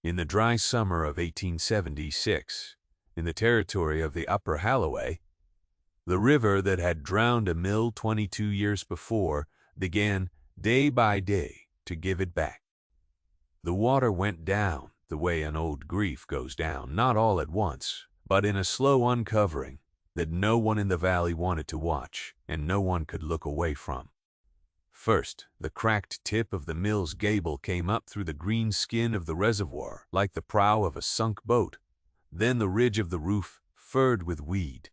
In the dry summer of 1876, in the territory of the Upper Holloway, the river that had drowned a mill 22 years before began, day by day, to give it back. The water went down the way an old grief goes down, not all at once, but in a slow uncovering that no one in the valley wanted to watch and no one could look away from. First, the cracked tip of the mill's gable came up through the green skin of the reservoir like the prow of a sunk boat. Then the ridge of the roof, furred with weed.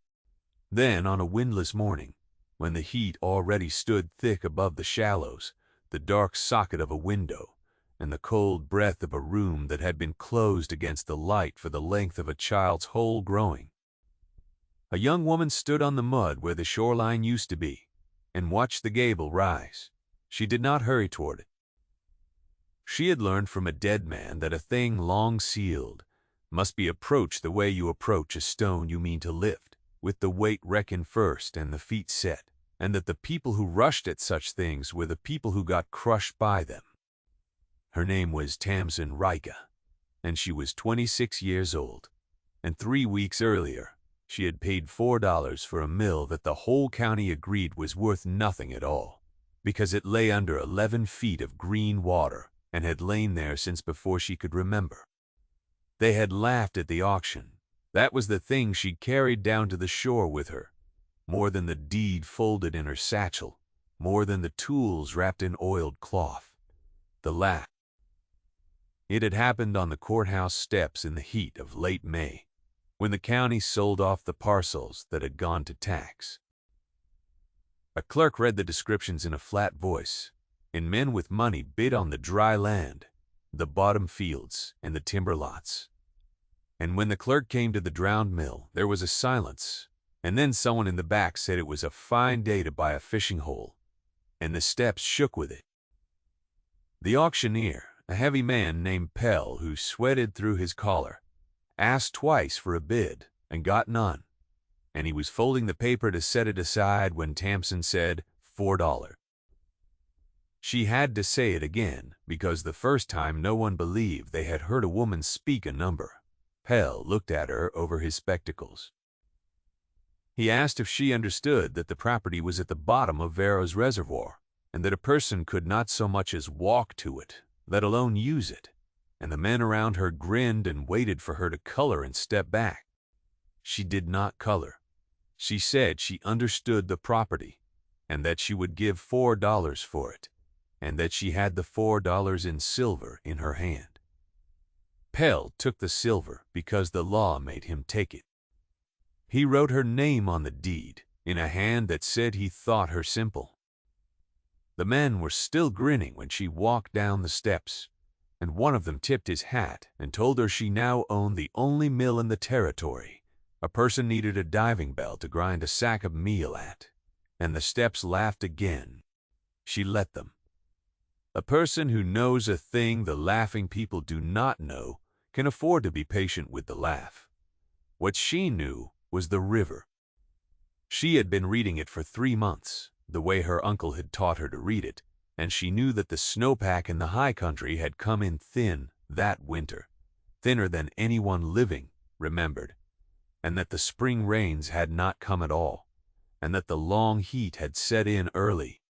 Then, on a windless morning, when the heat already stood thick above the shallows, the dark socket of a window, and the cold breath of a room that had been closed against the light for the length of a child's whole growing, a young woman stood on the mud where the shoreline used to be, and watched the gable rise. She did not hurry toward it. She had learned from a dead man that a thing long sealed must be approached the way you approach a stone you mean to lift, with the weight reckoned first and the feet set, and that the people who rushed at such things were the people who got crushed by them. Her name was Tamsin Rika, and she was 26 years old, and 3 weeks earlier she had paid $4 for a mill that the whole county agreed was worth nothing at all, because it lay under 11 feet of green water and had lain there since before she could remember. They had laughed at the auction. That was the thing she carried down to the shore with her, more than the deed folded in her satchel, more than the tools wrapped in oiled cloth. The laugh. It had happened on the courthouse steps in the heat of late May, when the county sold off the parcels that had gone to tax. A clerk read the descriptions in a flat voice, and men with money bid on the dry land, the bottom fields, and the timber lots. And when the clerk came to the drowned mill, there was a silence, and then someone in the back said it was a fine day to buy a fishing hole, and the steps shook with it. The auctioneer, a heavy man named Pell who sweated through his collar, asked twice for a bid and got none, and he was folding the paper to set it aside when Tamsin said $4. She had to say it again because the first time no one believed they had heard a woman speak a number. Pell looked at her over his spectacles. He asked if she understood that the property was at the bottom of Vero's reservoir, and that a person could not so much as walk to it, let alone use it, and the men around her grinned and waited for her to color and step back. She did not color. She said she understood the property, and that she would give $4 for it, and that she had the $4 in silver in her hand. Pell took the silver because the law made him take it. He wrote her name on the deed in a hand that said he thought her simple. The men were still grinning when she walked down the steps, and one of them tipped his hat and told her she now owned the only mill in the territory. A person needed a diving bell to grind a sack of meal at, and the steps laughed again. She let them. A person who knows a thing the laughing people do not know can afford to be patient with the laugh. What she knew was the river. She had been reading it for 3 months, the way her uncle had taught her to read it, and she knew that the snowpack in the high country had come in thin that winter, thinner than anyone living remembered, and that the spring rains had not come at all, and that the long heat had set in early.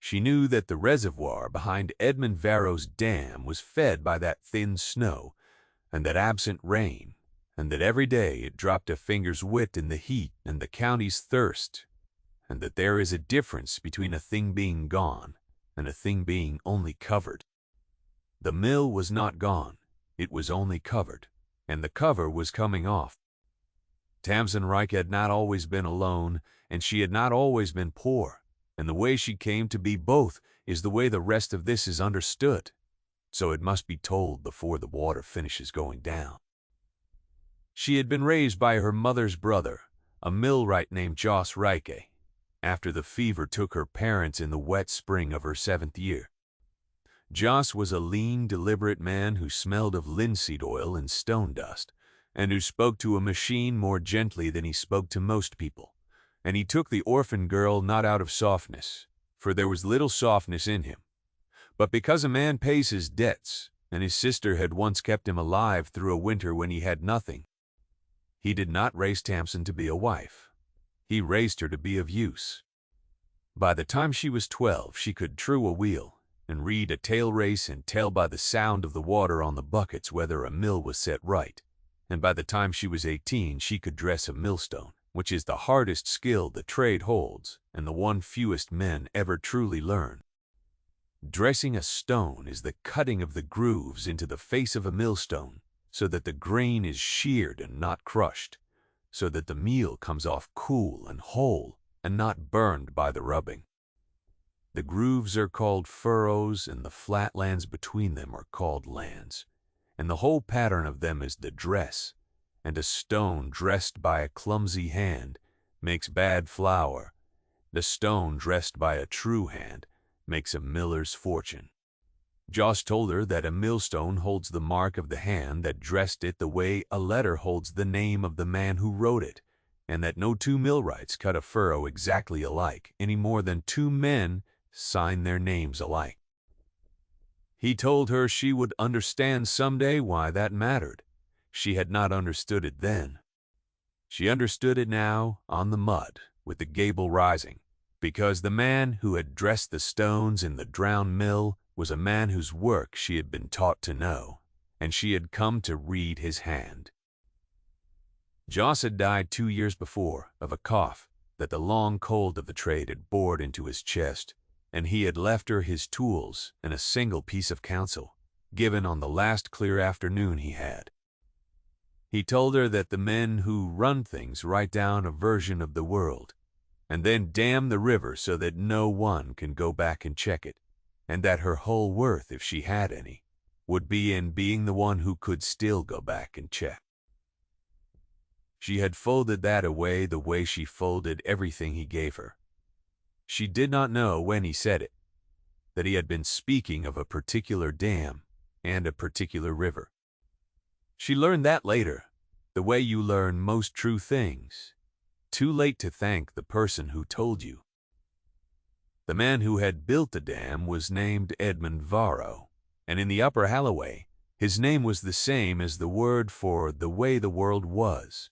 She knew that the reservoir behind Edmund Varro's dam was fed by that thin snow, and that absent rain, and that every day it dropped a finger's width in the heat and the county's thirst, and that there is a difference between a thing being gone and a thing being only covered. The mill was not gone, it was only covered, and the cover was coming off. Tamsin Rika had not always been alone, and she had not always been poor, and the way she came to be both is the way the rest of this is understood, so it must be told before the water finishes going down. She had been raised by her mother's brother, a millwright named Jos Rika, after the fever took her parents in the wet spring of her 7th year. Jos was a lean, deliberate man who smelled of linseed oil and stone dust, and who spoke to a machine more gently than he spoke to most people. And he took the orphan girl not out of softness, for there was little softness in him, but because a man pays his debts, and his sister had once kept him alive through a winter when he had nothing. He did not raise Tamsin to be a wife. He raised her to be of use. By the time she was 12, she could true a wheel and read a tail race and tell by the sound of the water on the buckets whether a mill was set right. And by the time she was 18, she could dress a millstone, which is the hardest skill the trade holds and the one fewest men ever truly learn. Dressing a stone is the cutting of the grooves into the face of a millstone so that the grain is sheared and not crushed, so that the meal comes off cool and whole and not burned by the rubbing. The grooves are called furrows, and the flat lands between them are called lands, and the whole pattern of them is the dress, and a stone dressed by a clumsy hand makes bad flour. The stone dressed by a true hand makes a miller's fortune. Josh told her that a millstone holds the mark of the hand that dressed it the way a letter holds the name of the man who wrote it, and that no two millwrights cut a furrow exactly alike any more than two men sign their names alike. He told her she would understand someday why that mattered. She had not understood it then. She understood it now on the mud with the gable rising, because the man who had dressed the stones in the drowned mill was a man whose work she had been taught to know, and she had come to read his hand. Joss had died 2 years before of a cough that the long cold of the trade had bored into his chest, and he had left her his tools and a single piece of counsel, given on the last clear afternoon he had. He told her that the men who run things write down a version of the world, and then dam the river so that no one can go back and check it, and that her whole worth, if she had any, would be in being the one who could still go back and check. She had folded that away the way she folded everything he gave her. She did not know when he said it, that he had been speaking of a particular dam and a particular river. She learned that later, the way you learn most true things, too late to thank the person who told you. The man who had built the dam was named Edmund Varro, and in the Upper Holloway, his name was the same as the word for the way the world was.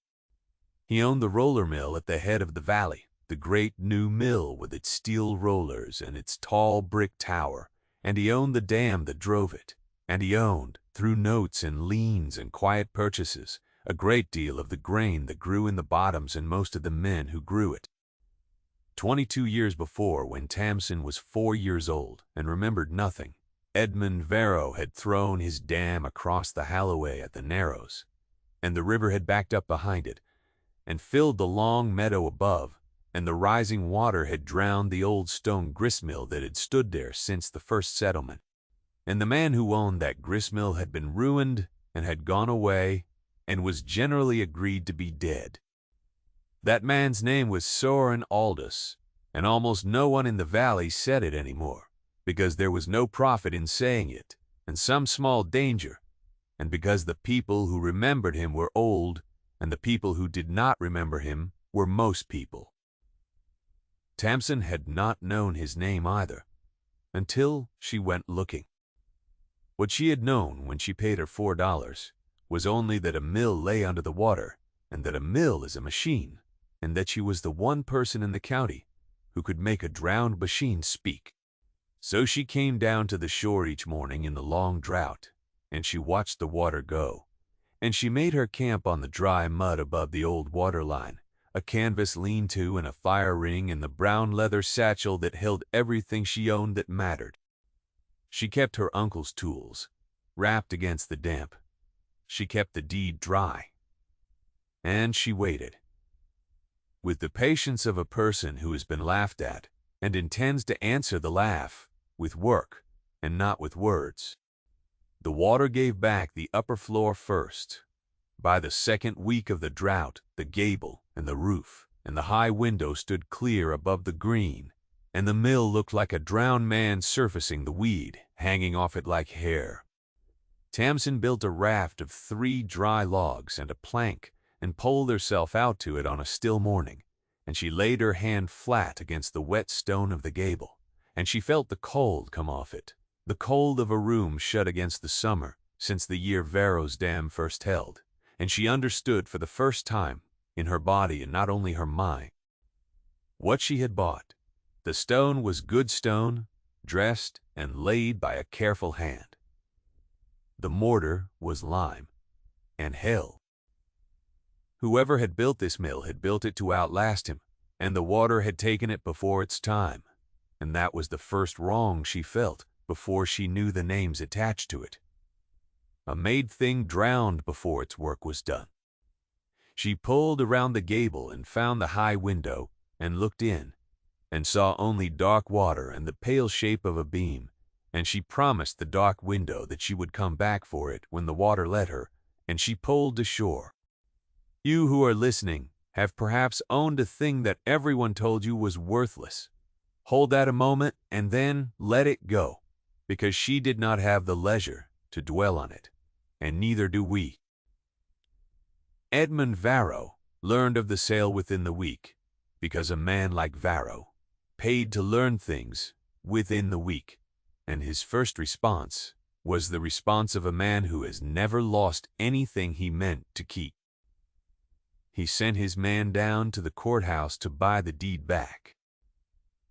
He owned the roller mill at the head of the valley, the great new mill with its steel rollers and its tall brick tower, and he owned the dam that drove it, and he owned, through notes and liens and quiet purchases, a great deal of the grain that grew in the bottoms and most of the men who grew it. 22 years before, when Tamsin was 4 years old and remembered nothing, Edmund Varro had thrown his dam across the Holloway at the Narrows, and the river had backed up behind it and filled the long meadow above, and the rising water had drowned the old stone gristmill that had stood there since the first settlement. And the man who owned that gristmill had been ruined and had gone away and was generally agreed to be dead. That man's name was Soren Aldous, and almost no one in the valley said it anymore, because there was no profit in saying it, and some small danger, and because the people who remembered him were old, and the people who did not remember him were most people. Tamsin had not known his name either, until she went looking. What she had known when she paid her $4 was only that a mill lay under the water, and that a mill is a machine, and that she was the one person in the county who could make a drowned machine speak. So she came down to the shore each morning in the long drought, and she watched the water go, and she made her camp on the dry mud above the old water line, a canvas lean-to and a fire ring and the brown leather satchel that held everything she owned that mattered. She kept her uncle's tools, wrapped against the damp. She kept the deed dry. And she waited, with the patience of a person who has been laughed at and intends to answer the laugh with work and not with words. The water gave back the upper floor first. By the second week of the drought, the gable and the roof and the high window stood clear above the green, and the mill looked like a drowned man surfacing the weed, hanging off it like hair. Tamsin built a raft of 3 dry logs and a plank and poled herself out to it on a still morning, and she laid her hand flat against the wet stone of the gable, and she felt the cold come off it, the cold of a room shut against the summer, since the year Varro's dam first held, and she understood for the first time, in her body and not only her mind, what she had bought. The stone was good stone, dressed and laid by a careful hand. The mortar was lime and hell. Whoever had built this mill had built it to outlast him, and the water had taken it before its time, and that was the first wrong she felt before she knew the names attached to it. A made thing drowned before its work was done. She pulled around the gable and found the high window and looked in, and saw only dark water and the pale shape of a beam, and she promised the dark window that she would come back for it when the water let her, and she pulled to shore. You who are listening have perhaps owned a thing that everyone told you was worthless. Hold that a moment and then let it go, because she did not have the leisure to dwell on it, and neither do we. Edmund Varro learned of the sale within the week, because a man like Varro paid to learn things within the week, and his first response was the response of a man who has never lost anything he meant to keep. He sent his man down to the courthouse to buy the deed back.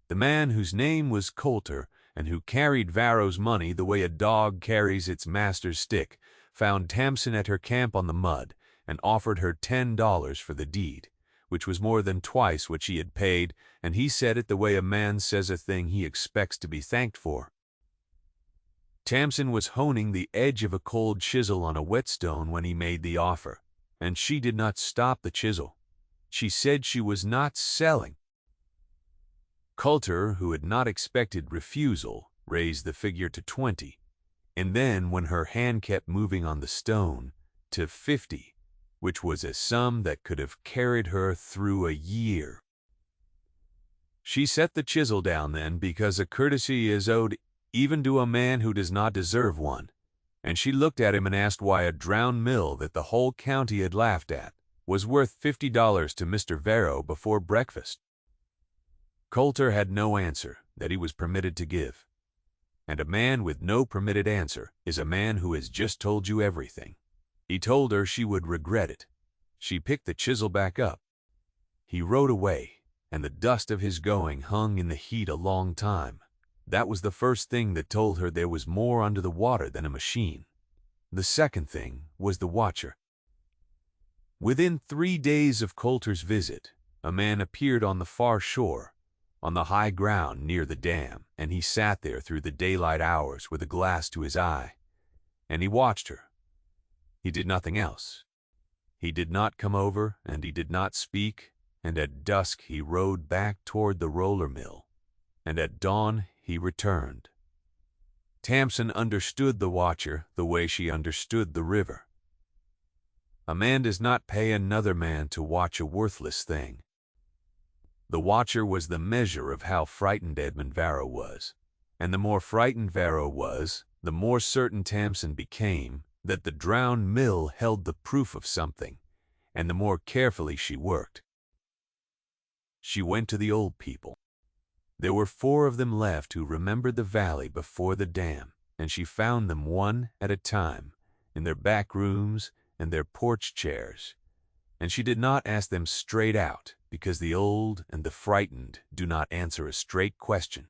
The man, whose name was Coulter, and who carried Varro's money the way a dog carries its master's stick, found Tamsin at her camp on the mud and offered her $10 for the deed, which was more than twice what she had paid, and he said it the way a man says a thing he expects to be thanked for. Tamsin was honing the edge of a cold chisel on a whetstone when he made the offer, and she did not stop the chisel. She said she was not selling. Coulter, who had not expected refusal, raised the figure to 20, and then, when her hand kept moving on the stone, to 50, which was a sum that could have carried her through a year. She set the chisel down then, because a courtesy is owed even to a man who does not deserve one, and she looked at him and asked why a drowned mill that the whole county had laughed at was worth $50 to Mr. Varro before breakfast. Coulter had no answer that he was permitted to give, and a man with no permitted answer is a man who has just told you everything. He told her she would regret it. She picked the chisel back up. He rode away, and the dust of his going hung in the heat a long time. That was the first thing that told her there was more under the water than a machine. The second thing was the watcher. Within 3 days of Coulter's visit, a man appeared on the far shore, on the high ground near the dam, and he sat there through the daylight hours with a glass to his eye, and he watched her. He did nothing else. He did not come over, and he did not speak, and at dusk he rode back toward the roller mill, and at dawn he returned. Tamsin understood the watcher the way she understood the river. A man does not pay another man to watch a worthless thing. The watcher was the measure of how frightened Edmund Varro was, and the more frightened Varro was, the more certain Tamsin became that the drowned mill held the proof of something, and the more carefully she worked. She went to the old people. There were 4 of them left who remembered the valley before the dam, and she found them one at a time, in their back rooms and their porch chairs, and she did not ask them straight out, because the old and the frightened do not answer a straight question.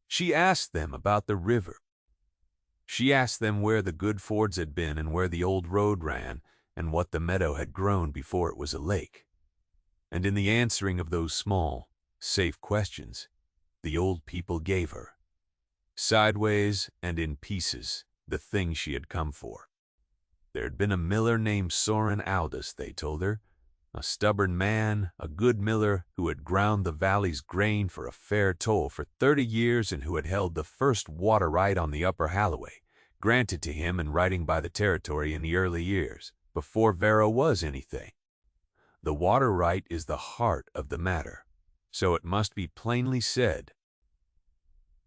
She asked them about the river. She asked them where the good fords had been and where the old road ran and what the meadow had grown before it was a lake. And in the answering of those small, safe questions, the old people gave her, sideways and in pieces, the thing she had come for. There had been a miller named Soren Aldous, they told her, a stubborn man, a good miller who had ground the valley's grain for a fair toll for 30 years and who had held the first water right on the Upper Holloway, granted to him in writing by the territory in the early years, before Varro was anything. The water right is the heart of the matter, so it must be plainly said.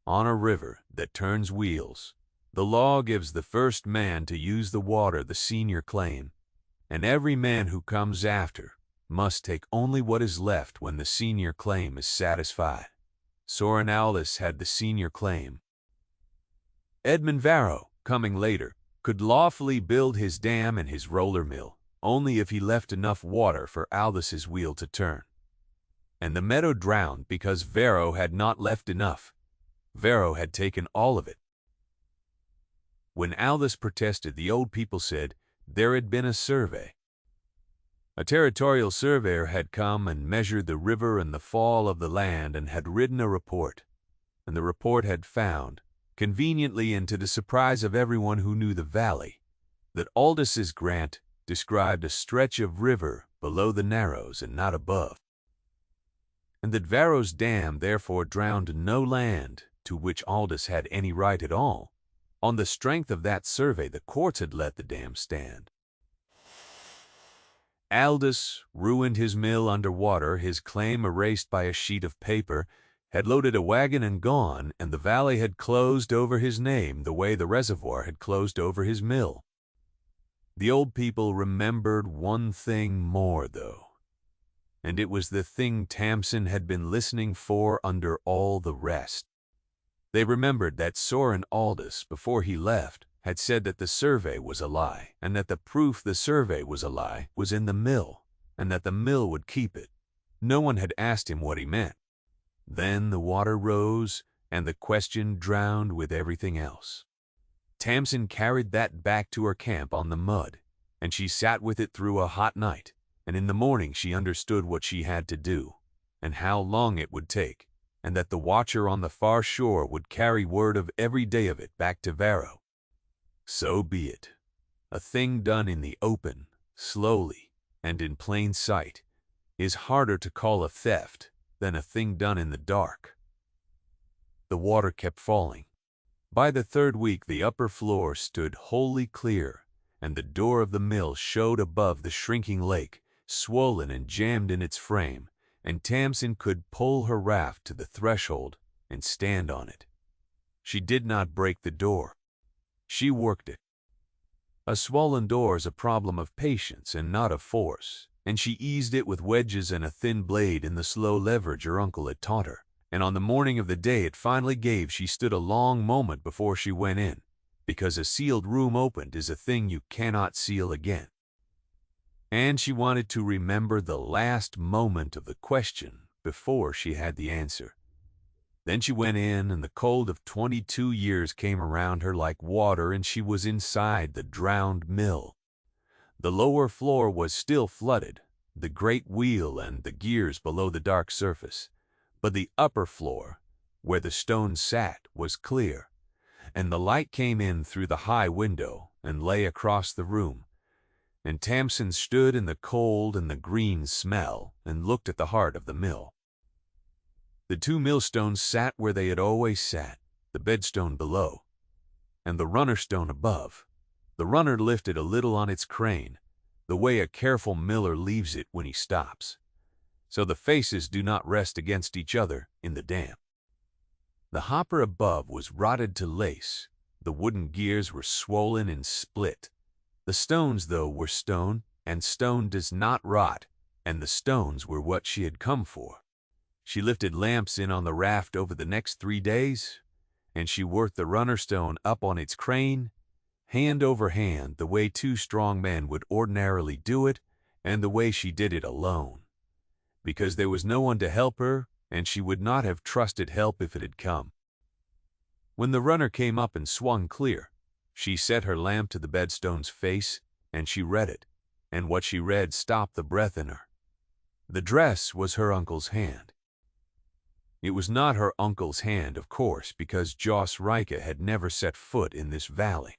On a river that turns wheels, the law gives the first man to use the water the senior claim, and every man who comes after must take only what is left when the senior claim is satisfied. Soren Aldous had the senior claim. Edmund Varro coming later, could lawfully build his dam and his roller mill, only if he left enough water for Aldous' wheel to turn. And the meadow drowned because Varro had not left enough. Varro had taken all of it. When Aldous protested, the old people said there had been a survey. A territorial surveyor had come and measured the river and the fall of the land and had written a report. And the report had found, conveniently and to the surprise of everyone who knew the valley, that Aldous' grant described a stretch of river below the Narrows and not above, and that Varro's dam therefore drowned no land to which Aldous had any right at all. On the strength of that survey, the courts had let the dam stand. Aldous ruined his mill under water, his claim erased by a sheet of paper, had loaded a wagon and gone, and the valley had closed over his name the way the reservoir had closed over his mill. The old people remembered one thing more, though, and it was the thing Tamsin had been listening for under all the rest. They remembered that Soren Aldous, before he left, had said that the survey was a lie, and that the proof the survey was a lie was in the mill, and that the mill would keep it. No one had asked him what he meant. Then the water rose, and the question drowned with everything else. Tamsin carried that back to her camp on the mud, and she sat with it through a hot night, and in the morning she understood what she had to do, and how long it would take, and that the watcher on the far shore would carry word of every day of it back to Varro. So be it. A thing done in the open, slowly, and in plain sight, is harder to call a theft than a thing done in the dark. The water kept falling. By the third week the upper floor stood wholly clear, and the door of the mill showed above the shrinking lake, swollen and jammed in its frame, and Tamsin could pull her raft to the threshold and stand on it. She did not break the door. She worked it. A swollen door is a problem of patience and not of force, and she eased it with wedges and a thin blade in the slow leverage her uncle had taught her. And on the morning of the day it finally gave, she stood a long moment before she went in, because a sealed room opened is a thing you cannot seal again. And she wanted to remember the last moment of the question before she had the answer. Then she went in, and the cold of 22 years came around her like water, and she was inside the drowned mill. The lower floor was still flooded, the great wheel and the gears below the dark surface, but the upper floor, where the stone sat, was clear, and the light came in through the high window and lay across the room, and Tamsin stood in the cold and the green smell and looked at the heart of the mill. The two millstones sat where they had always sat, the bedstone below, and the runner stone above. The runner lifted a little on its crane, the way a careful miller leaves it when he stops, so the faces do not rest against each other in the dam. The hopper above was rotted to lace, the wooden gears were swollen and split. The stones, though, were stone, and stone does not rot, and the stones were what she had come for. She lifted lamps in on the raft over the next 3 days, and she worked the runner stone up on its crane, hand over hand, the way 2 strong men would ordinarily do it, and the way she did it alone, because there was no one to help her, and she would not have trusted help if it had come. When the runner came up and swung clear, she set her lamp to the bedstone's face, and she read it, and what she read stopped the breath in her. The dress was her uncle's hand. It was not her uncle's hand, of course, because Joss Rika had never set foot in this valley.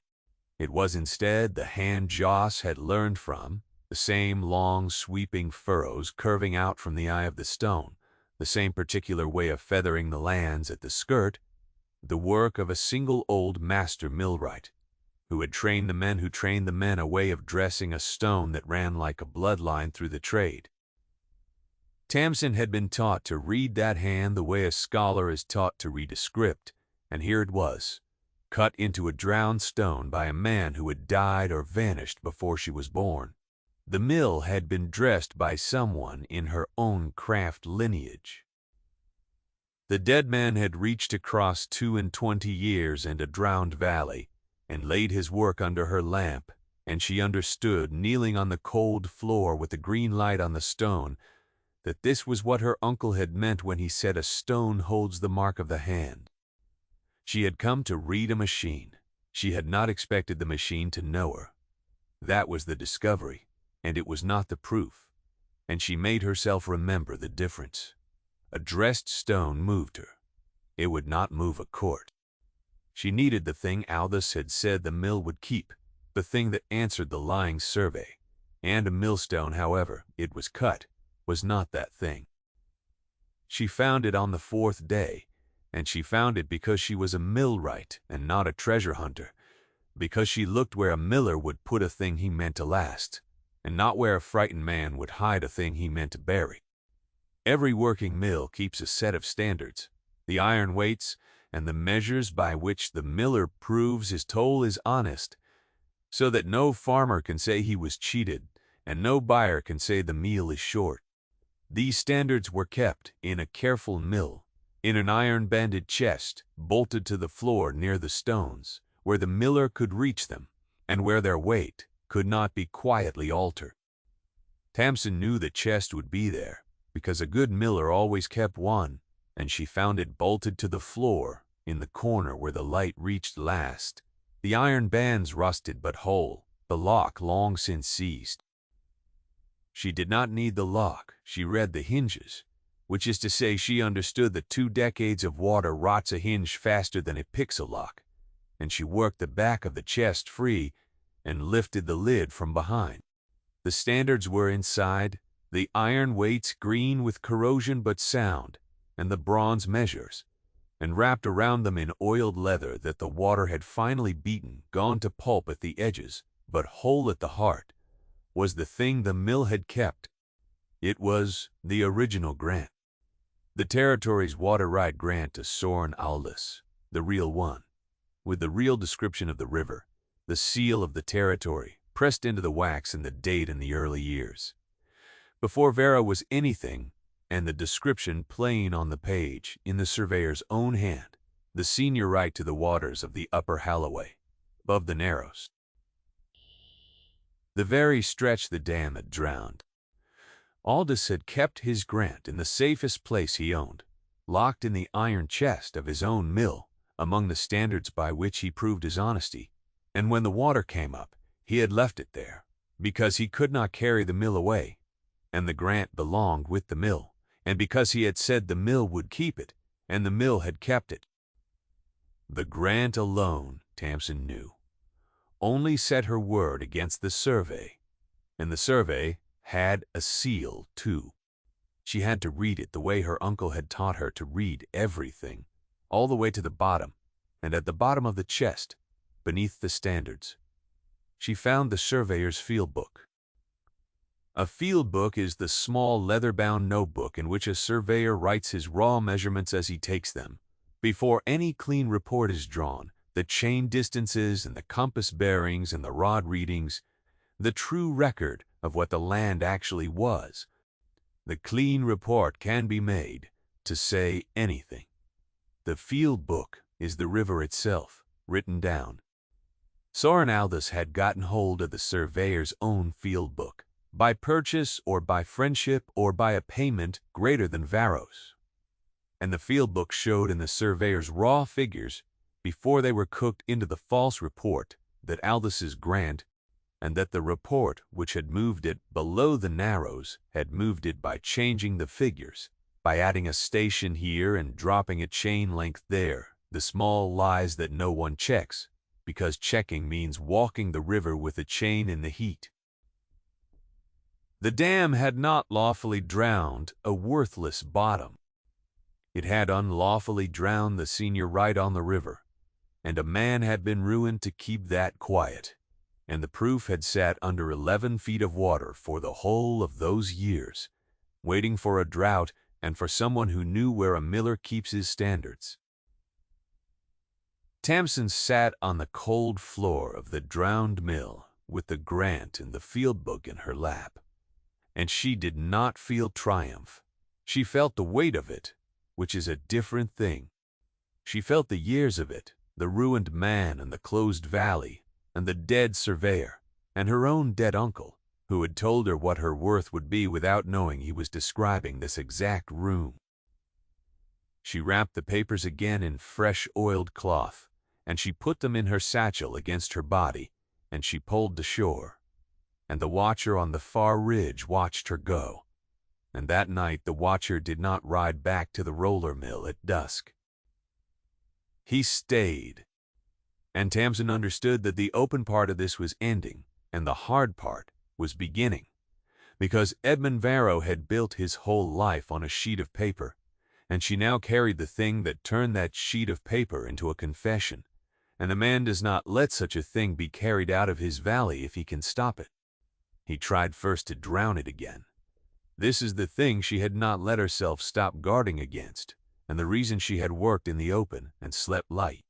It was instead the hand Joss had learned from, the same long sweeping furrows curving out from the eye of the stone, the same particular way of feathering the lands at the skirt, the work of a single old master millwright, who had trained the men who trained the men a way of dressing a stone that ran like a bloodline through the trade. Tamsin had been taught to read that hand the way a scholar is taught to read a script, and here it was, cut into a drowned stone by a man who had died or vanished before she was born. The mill had been dressed by someone in her own craft lineage. The dead man had reached across 22 years and a drowned valley, and laid his work under her lamp, and she understood, kneeling on the cold floor with the green light on the stone, that this was what her uncle had meant when he said a stone holds the mark of the hand. She had come to read a machine. She had not expected the machine to know her. That was the discovery, and it was not the proof, and she made herself remember the difference. A dressed stone moved her. It would not move a court. She needed the thing Aldous had said the mill would keep, the thing that answered the lying survey, and a millstone, however it was cut, was not that thing. She found it on the 4th day, and she found it because she was a millwright and not a treasure hunter, because she looked where a miller would put a thing he meant to last, and not where a frightened man would hide a thing he meant to bury. Every working mill keeps a set of standards, the iron weights, and the measures by which the miller proves his toll is honest, so that no farmer can say he was cheated, and no buyer can say the meal is short. These standards were kept in a careful mill, in an iron-banded chest, bolted to the floor near the stones, where the miller could reach them, and where their weight could not be quietly altered. Tamsin knew the chest would be there, because a good miller always kept one, and she found it bolted to the floor, in the corner where the light reached last. The iron bands rusted but whole, the lock long since seized. She did not need the lock, she read the hinges, which is to say she understood that 2 decades of water rots a hinge faster than it picks a lock, and she worked the back of the chest free and lifted the lid from behind. The standards were inside, the iron weights green with corrosion but sound, and the bronze measures, and wrapped around them in oiled leather that the water had finally beaten, gone to pulp at the edges, but whole at the heart, was the thing the mill had kept. It was the original grant. The territory's water right grant to Soren Aldous, the real one, with the real description of the river, the seal of the territory, pressed into the wax and the date in the early years. Before Vera was anything, and the description plain on the page, in the surveyor's own hand, the senior right to the waters of the Upper Holloway, above the Narrows. The very stretch the dam had drowned. Aldous had kept his grant in the safest place he owned, locked in the iron chest of his own mill, among the standards by which he proved his honesty, and when the water came up, he had left it there, because he could not carry the mill away, and the grant belonged with the mill, and because he had said the mill would keep it, and the mill had kept it. The grant alone, Tamsin knew, only set her word against the survey, and the survey had a seal, too. She had to read it the way her uncle had taught her to read everything, all the way to the bottom, and at the bottom of the chest, beneath the standards, she found the surveyor's field book. A field book is the small leather-bound notebook in which a surveyor writes his raw measurements as he takes them, before any clean report is drawn, the chain distances and the compass bearings and the rod readings, the true record of what the land actually was. The clean report can be made to say anything. The field book is the river itself, written down. Soren Aldous had gotten hold of the surveyor's own field book, by purchase or by friendship or by a payment greater than Varro's. And the field book showed in the surveyor's raw figures, before they were cooked into the false report, that Aldous's grant, and that the report which had moved it below the Narrows had moved it by changing the figures, by adding a station here and dropping a chain length there, the small lies that no one checks, because checking means walking the river with a chain in the heat. The dam had not lawfully drowned a worthless bottom. It had unlawfully drowned the senior right on the river, and a man had been ruined to keep that quiet, and the proof had sat under 11 feet of water for the whole of those years, waiting for a drought and for someone who knew where a miller keeps his standards. Tamsin sat on the cold floor of the drowned mill with the grant and the field book in her lap, and she did not feel triumph. She felt the weight of it, which is a different thing. She felt the years of it, the ruined man and the closed valley, and the dead surveyor, and her own dead uncle, who had told her what her worth would be without knowing he was describing this exact room. She wrapped the papers again in fresh oiled cloth, and she put them in her satchel against her body, and she pulled to shore. And the watcher on the far ridge watched her go. And that night the watcher did not ride back to the roller mill at dusk. He stayed. And Tamsin understood that the open part of this was ending, and the hard part was beginning, because Edmund Varro had built his whole life on a sheet of paper, and she now carried the thing that turned that sheet of paper into a confession, and a man does not let such a thing be carried out of his valley if he can stop it. He tried first to drown it again. This is the thing she had not let herself stop guarding against, and the reason she had worked in the open and slept light.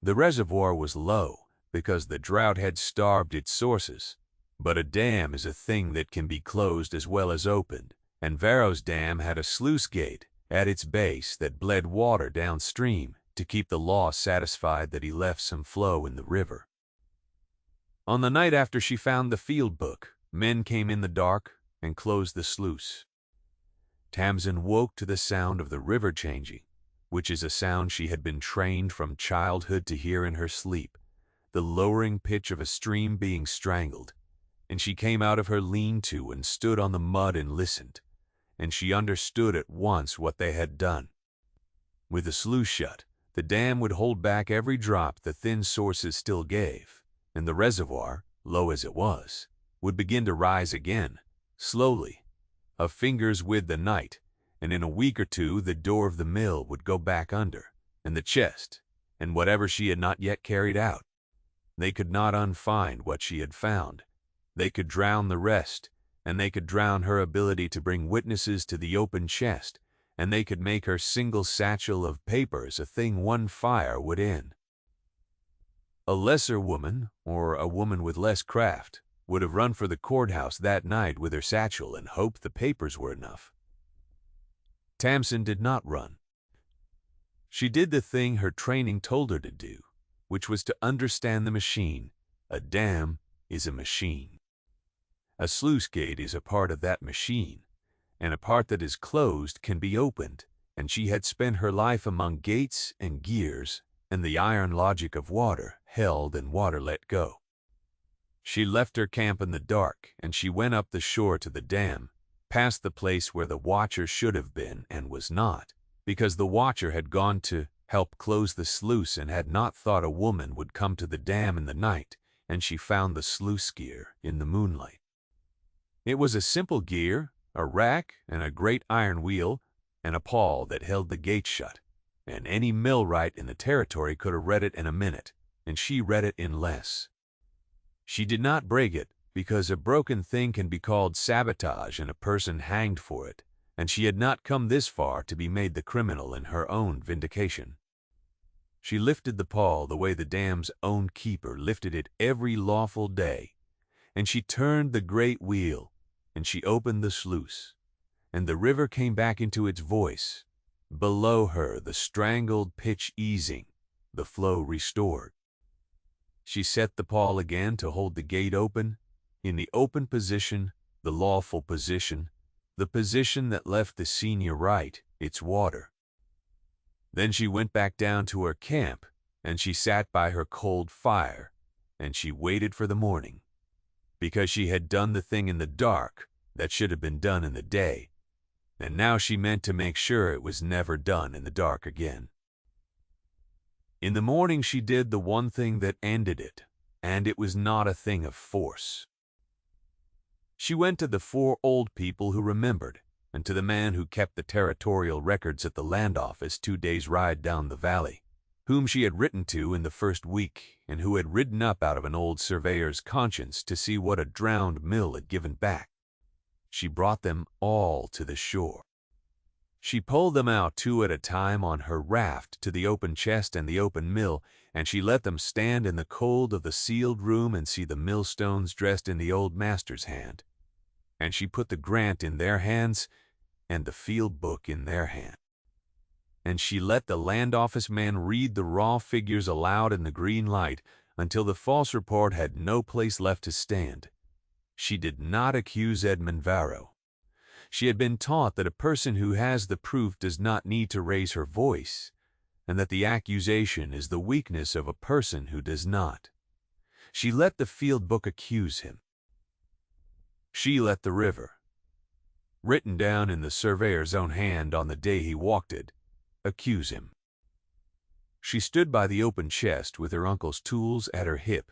The reservoir was low because the drought had starved its sources, but a dam is a thing that can be closed as well as opened, and Varro's dam had a sluice gate at its base that bled water downstream to keep the law satisfied that he left some flow in the river. On the night after she found the field book, men came in the dark and closed the sluice. Tamsin woke to the sound of the river changing, which is a sound she had been trained from childhood to hear in her sleep, the lowering pitch of a stream being strangled, and she came out of her lean-to and stood on the mud and listened, and she understood at once what they had done. With the sluice shut, the dam would hold back every drop the thin sources still gave, and the reservoir, low as it was, would begin to rise again, slowly, a finger's width a night, and in a week or two the door of the mill would go back under, and the chest, and whatever she had not yet carried out. They could not unfind what she had found. They could drown the rest, and they could drown her ability to bring witnesses to the open chest, and they could make her single satchel of papers a thing one fire would end. A lesser woman, or a woman with less craft, would have run for the courthouse that night with her satchel and hoped the papers were enough. Tamsin did not run. She did the thing her training told her to do, which was to understand the machine. A dam is a machine. A sluice gate is a part of that machine, and a part that is closed can be opened, and she had spent her life among gates and gears and the iron logic of water held and water let go. She left her camp in the dark, and she went up the shore to the dam, past the place where the watcher should have been and was not, because the watcher had gone to help close the sluice and had not thought a woman would come to the dam in the night, and she found the sluice gear in the moonlight. It was a simple gear, a rack and a great iron wheel, and a pawl that held the gate shut, and any millwright in the territory could have read it in a minute, and she read it in less. She did not break it, because a broken thing can be called sabotage and a person hanged for it, and she had not come this far to be made the criminal in her own vindication. She lifted the pawl the way the dam's own keeper lifted it every lawful day, and she turned the great wheel, and she opened the sluice, and the river came back into its voice. Below her the strangled pitch easing, the flow restored. She set the pawl again to hold the gate open, in the open position, the lawful position, the position that left the senior right, its water. Then she went back down to her camp, and she sat by her cold fire, and she waited for the morning, because she had done the thing in the dark that should have been done in the day, and now she meant to make sure it was never done in the dark again. In the morning she did the one thing that ended it, and it was not a thing of force. She went to the 4 old people who remembered, and to the man who kept the territorial records at the land office 2 days' ride down the valley, whom she had written to in the first week, and who had ridden up out of an old surveyor's conscience to see what a drowned mill had given back. She brought them all to the shore. She pulled them out 2 at a time on her raft to the open chest and the open mill, and she let them stand in the cold of the sealed room and see the millstones dressed in the old master's hand. And she put the grant in their hands and the field book in their hand. and she let the land office man read the raw figures aloud in the green light until the false report had no place left to stand. She did not accuse Edmund Varro. She had been taught that a person who has the proof does not need to raise her voice, and that the accusation is the weakness of a person who does not. She let the field book accuse him. She let the river, written down in the surveyor's own hand on the day he walked it, accuse him. She stood by the open chest with her uncle's tools at her hip,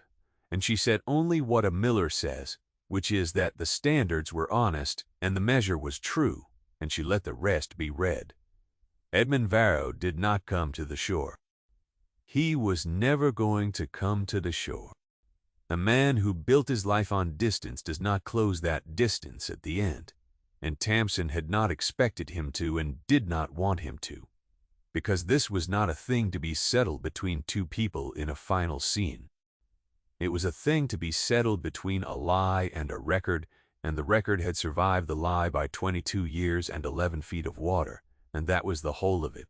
and she said only what a miller says, which is that the standards were honest and the measure was true, and she let the rest be read. Edmund Varro did not come to the shore. He was never going to come to the shore. A man who built his life on distance does not close that distance at the end, and Tamsin had not expected him to and did not want him to, because this was not a thing to be settled between two people in a final scene. It was a thing to be settled between a lie and a record, and the record had survived the lie by 22 years and 11 feet of water, and that was the whole of it.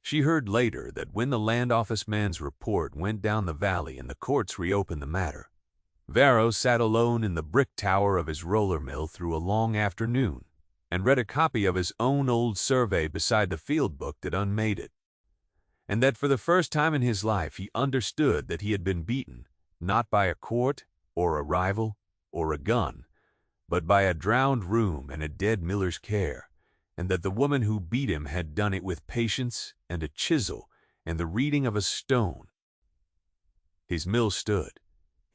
She heard later that when the land office man's report went down the valley and the courts reopened the matter, Varro sat alone in the brick tower of his roller mill through a long afternoon and read a copy of his own old survey beside the field book that unmade it, and that for the first time in his life he understood that he had been beaten, not by a court or a rival or a gun, but by a drowned room and a dead miller's care, and that the woman who beat him had done it with patience and a chisel and the reading of a stone. His mill stood.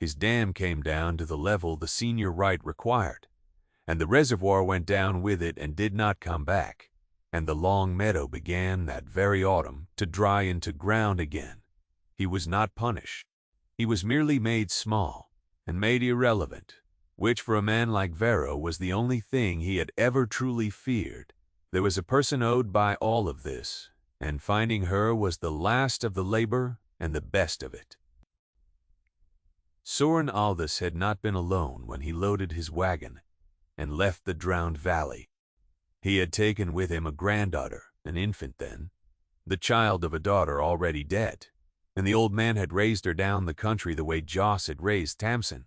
His dam came down to the level the senior right required, and the reservoir went down with it and did not come back, and the long meadow began that very autumn to dry into ground again. He was not punished. He was merely made small and made irrelevant, which for a man like Varro was the only thing he had ever truly feared. There was a person owed by all of this, and finding her was the last of the labor and the best of it. Soren Aldous had not been alone when he loaded his wagon and left the drowned valley. He had taken with him a granddaughter, an infant then, the child of a daughter already dead, and the old man had raised her down the country the way Joss had raised Tamsin,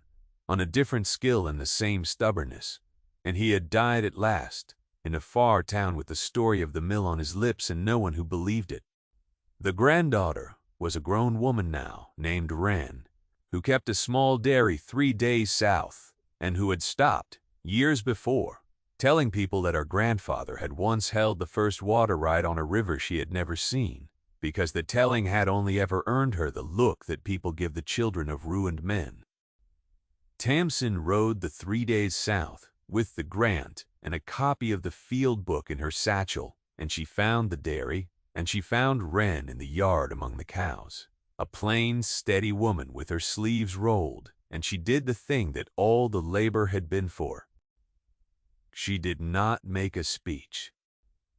on a different skill and the same stubbornness, and he had died at last, in a far town with the story of the mill on his lips and no one who believed it. The granddaughter was a grown woman now, named Wren, who kept a small dairy 3 days south, and who had stopped, years before, telling people that her grandfather had once held the first water right on a river she had never seen, because the telling had only ever earned her the look that people give the children of ruined men. Tamsin rode the 3 days south, with the grant and a copy of the field book in her satchel, and she found the dairy, and she found Wren in the yard among the cows, a plain, steady woman with her sleeves rolled, and she did the thing that all the labor had been for. She did not make a speech.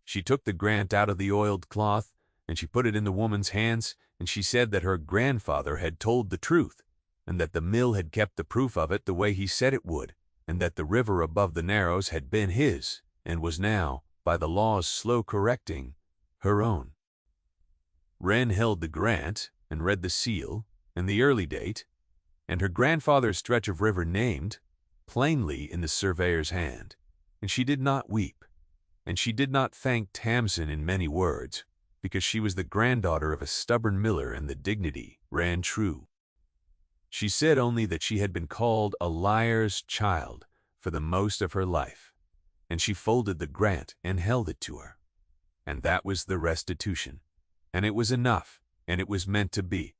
She took the grant out of the oiled cloth, and she put it in the woman's hands, and she said that her grandfather had told the truth, and that the mill had kept the proof of it the way he said it would, and that the river above the Narrows had been his, and was now, by the law's slow correcting, her own. Wren held the grant, and read the seal, and the early date, and her grandfather's stretch of river named, plainly in the surveyor's hand, and she did not weep, and she did not thank Tamsin in many words, because she was the granddaughter of a stubborn miller and the dignity ran true. She said only that she had been called a liar's child for the most of her life, and she folded the grant and held it to her. And that was the restitution, and it was enough, and it was meant to be.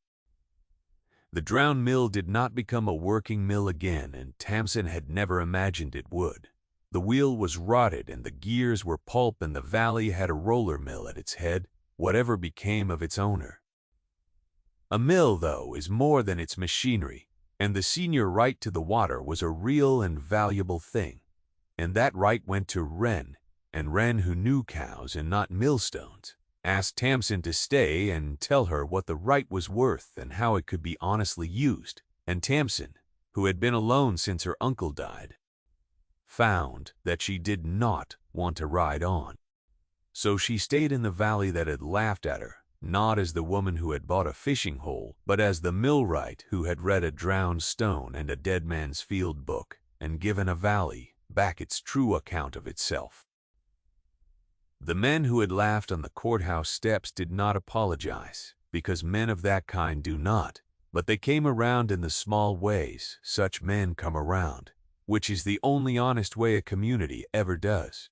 The drowned mill did not become a working mill again, and Tamsin had never imagined it would. The wheel was rotted, and the gears were pulp, and the valley had a roller mill at its head, whatever became of its owner. A mill, though, is more than its machinery, and the senior right to the water was a real and valuable thing, and that right went to Wren, and Wren, who knew cows and not millstones, asked Tamsin to stay and tell her what the right was worth and how it could be honestly used, and Tamsin, who had been alone since her uncle died, found that she did not want to ride on. So she stayed in the valley that had laughed at her, not as the woman who had bought a fishing hole, but as the millwright who had read a drowned stone and a dead man's field book, and given a valley back its true account of itself. The men who had laughed on the courthouse steps did not apologize, because men of that kind do not, but they came around in the small ways such men come around, which is the only honest way a community ever does.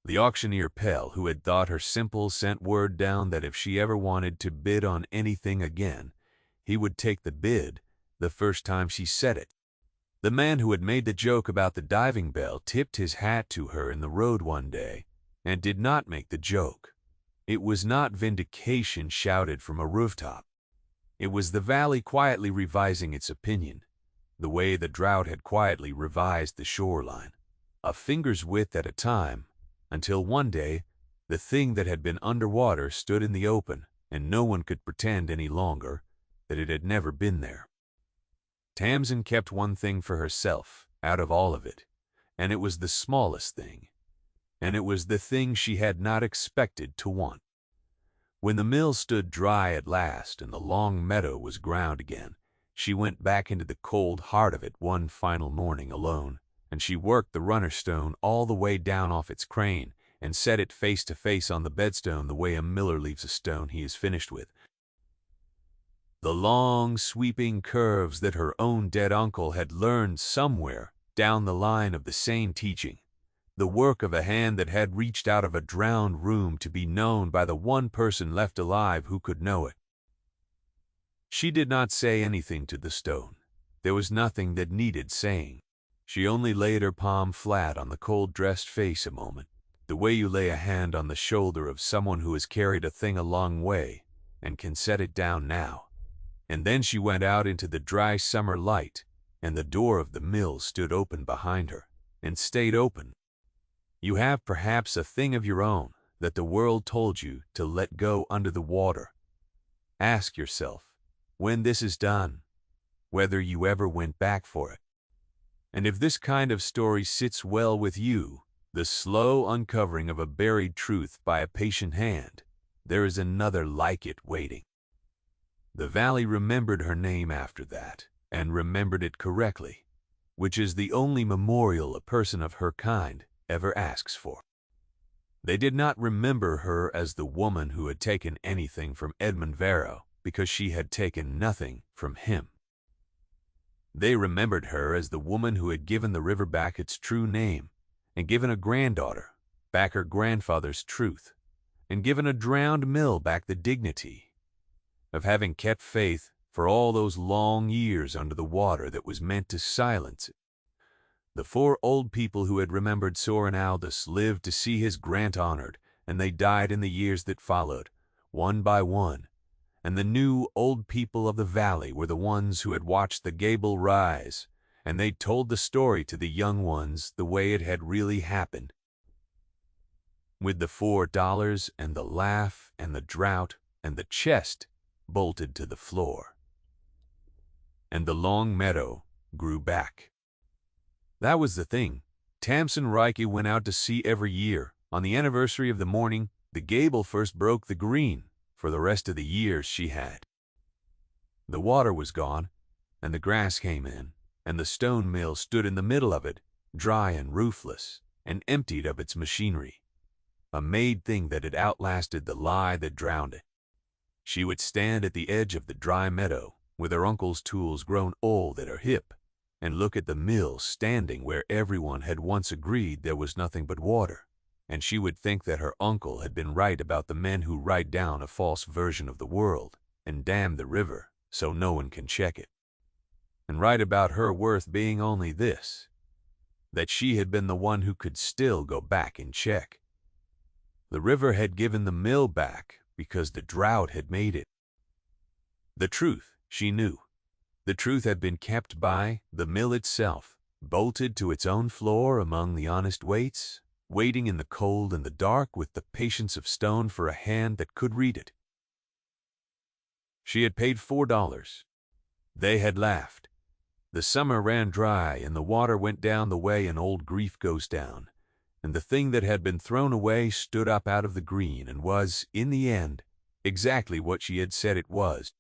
The auctioneer Pell, who had thought her simple, sent word down that if she ever wanted to bid on anything again, he would take the bid the first time she said it. The man who had made the joke about the diving bell tipped his hat to her in the road one day and did not make the joke. It was not vindication shouted from a rooftop. It was the valley quietly revising its opinion, the way the drought had quietly revised the shoreline, a finger's width at a time, until one day the thing that had been underwater stood in the open, and no one could pretend any longer that it had never been there. Tamsin kept one thing for herself out of all of it, and it was the smallest thing, and it was the thing she had not expected to want. When the mill stood dry at last and the long meadow was ground again, she went back into the cold heart of it one final morning alone, and she worked the runner stone all the way down off its crane and set it face to face on the bedstone the way a miller leaves a stone he is finished with. The long, sweeping curves that her own dead uncle had learned somewhere down the line of the same teaching, the work of a hand that had reached out of a drowned room to be known by the one person left alive who could know it. She did not say anything to the stone. There was nothing that needed saying. She only laid her palm flat on the cold-dressed face a moment, the way you lay a hand on the shoulder of someone who has carried a thing a long way and can set it down now. And then she went out into the dry summer light, and the door of the mill stood open behind her, and stayed open. You have perhaps a thing of your own that the world told you to let go under the water. Ask yourself, when this is done, whether you ever went back for it. And if this kind of story sits well with you, the slow uncovering of a buried truth by a patient hand, there is another like it waiting. The valley remembered her name after that, and remembered it correctly, which is the only memorial a person of her kind ever asks for. They did not remember her as the woman who had taken anything from Edmund Varro because she had taken nothing from him. They remembered her as the woman who had given the river back its true name, and given a granddaughter back her grandfather's truth, and given a drowned mill back the dignity of having kept faith for all those long years under the water that was meant to silence it. The four old people who had remembered Soren Aldous lived to see his grant honored, and they died in the years that followed, one by one, and the new old people of the valley were the ones who had watched the gable rise, and they told the story to the young ones the way it had really happened. With the $4 and the laugh and the drought and the chest bolted to the floor. And the long meadow grew back. That was the thing. Tamsin Reike went out to sea every year. On the anniversary of the morning the gable first broke the green, for the rest of the years she had. The water was gone, and the grass came in, and the stone mill stood in the middle of it, dry and roofless, and emptied of its machinery. A made thing that had outlasted the lie that drowned it. She would stand at the edge of the dry meadow, with her uncle's tools grown old at her hip, and look at the mill standing where everyone had once agreed there was nothing but water, and she would think that her uncle had been right about the men who write down a false version of the world and dam the river so no one can check it, and right about her worth being only this, that she had been the one who could still go back and check. The river had given the mill back because the drought had made it. The truth, she knew. The truth had been kept by the mill itself, bolted to its own floor among the honest weights, waiting in the cold and the dark with the patience of stone for a hand that could read it. She had paid $4. They had laughed. The summer ran dry and the water went down the way an old grief goes down, and the thing that had been thrown away stood up out of the green and was, in the end, exactly what she had said it was.